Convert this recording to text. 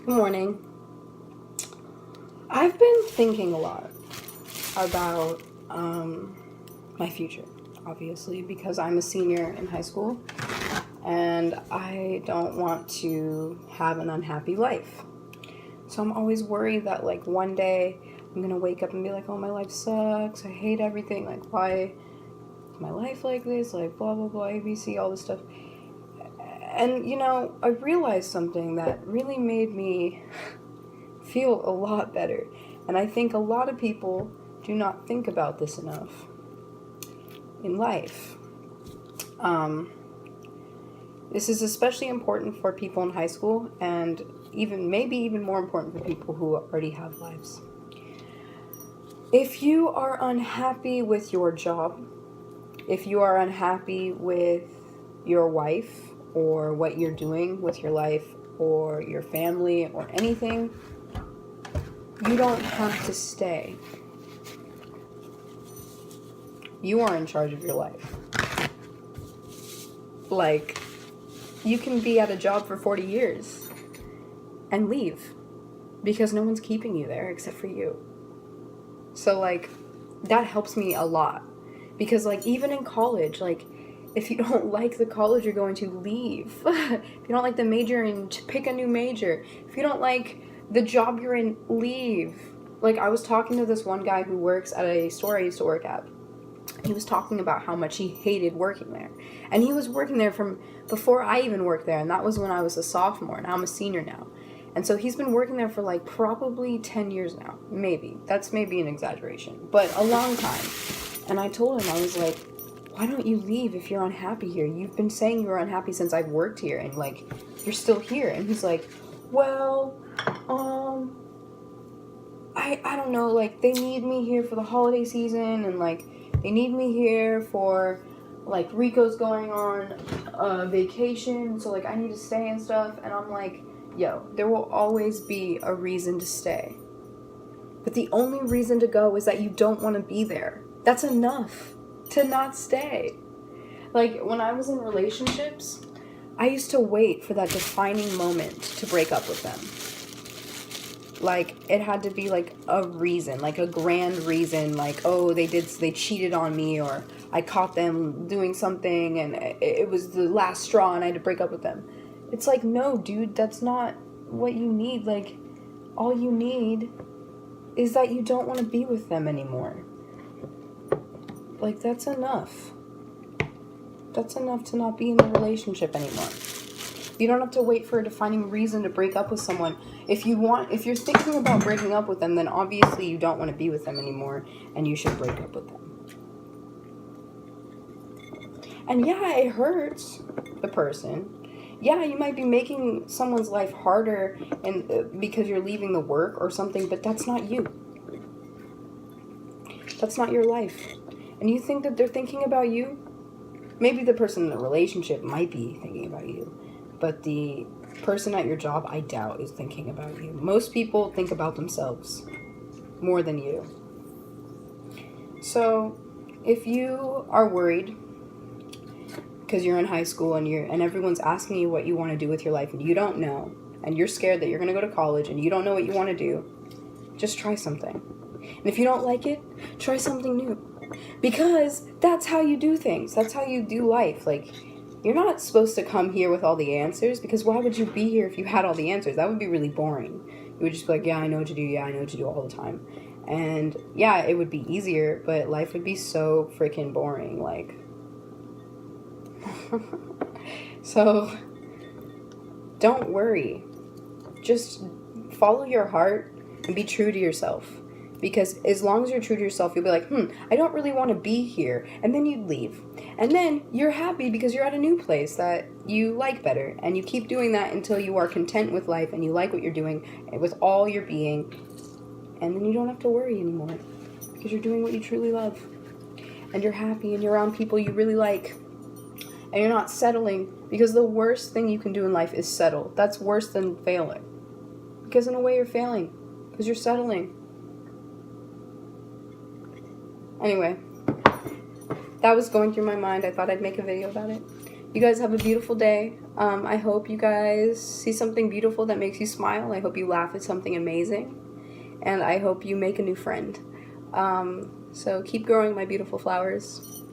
Good morning. I've been thinking a lot about my future, obviously, because I'm a senior in high school and I don't want to have an unhappy life. So I'm always worried that, like, one day I'm gonna wake up and be like, oh, my life sucks, I hate everything, like, why is my life like this, like, blah, blah, blah, ABC, all this stuff. And, I realized something that really made me feel a lot better. And I think a lot of people do not think about this enough in life. This is especially important for people in high school, and maybe even more important for people who already have lives. If you are unhappy with your job, if you are unhappy with your wife or what you're doing with your life or your family or anything, you don't have to stay. You are in charge of your life. Like, you can be at a job for 40 years and leave because no one's keeping you there except for you. So, like, that helps me a lot. Because, like, even in college, like, if you don't like the college you're going to, leave. If you don't like the major, and pick a new major. If you don't like the job you're in, leave. Like, I was talking to this one guy who works at a store I used to work at. He was talking about how much he hated working there. And he was working there from before I even worked there, and that was when I was a sophomore, and I'm a senior now. And so he's been working there for, like, probably 10 years now. Maybe. That's maybe an exaggeration. But a long time. And I told him, I was like, why don't you leave if you're unhappy here? You've been saying you were unhappy since I've worked here, and, like, you're still here. And he's like, well, I don't know, like, they need me here for the holiday season, and, like, they need me here for, like, Rico's going on vacation, so, like, I need to stay and stuff. And I'm like, yo, there will always be a reason to stay. But the only reason to go is that you don't want to be there. That's enough to not stay. Like, when I was in relationships, I used to wait for that defining moment to break up with them. Like, it had to be, like, a reason, like a grand reason, like, oh, they cheated on me, or I caught them doing something, and it was the last straw, and I had to break up with them. It's like, no, dude, that's not what you need. Like, all you need is that you don't want to be with them anymore. Like, that's enough. That's enough to not be in a relationship anymore. You don't have to wait for a defining reason to break up with someone. If you're thinking about breaking up with them, then obviously you don't want to be with them anymore, and you should break up with them. And yeah, it hurts the person. Yeah, you might be making someone's life harder and because you're leaving the work or something, but that's not you. That's not your life. And you think that they're thinking about you? Maybe the person in the relationship might be thinking about you, but the person at your job, I doubt, is thinking about you. Most people think about themselves more than you. So, if you are worried because you're in high school and everyone's asking you what you want to do with your life and you don't know, and you're scared that you're going to go to college and you don't know what you want to do, just try something. And if you don't like it, try something new. Because that's how you do things. That's how you do life. Like, you're not supposed to come here with all the answers, because why would you be here if you had all the answers? That would be really boring. You would just be like, yeah, I know what to do. Yeah, I know what to do all the time. And yeah, it would be easier, but life would be so freaking boring. Like, so don't worry. Just follow your heart and be true to yourself. Because as long as you're true to yourself, you'll be like, I don't really want to be here. And then you'd leave. And then you're happy because you're at a new place that you like better. And you keep doing that until you are content with life and you like what you're doing with all your being. And then you don't have to worry anymore. Because you're doing what you truly love. And you're happy and you're around people you really like. And you're not settling. Because the worst thing you can do in life is settle. That's worse than failing. Because in a way you're failing. Because you're settling. Anyway, that was going through my mind. I thought I'd make a video about it. You guys have a beautiful day. I hope you guys see something beautiful that makes you smile. I hope you laugh at something amazing. And I hope you make a new friend. So keep growing, my beautiful flowers.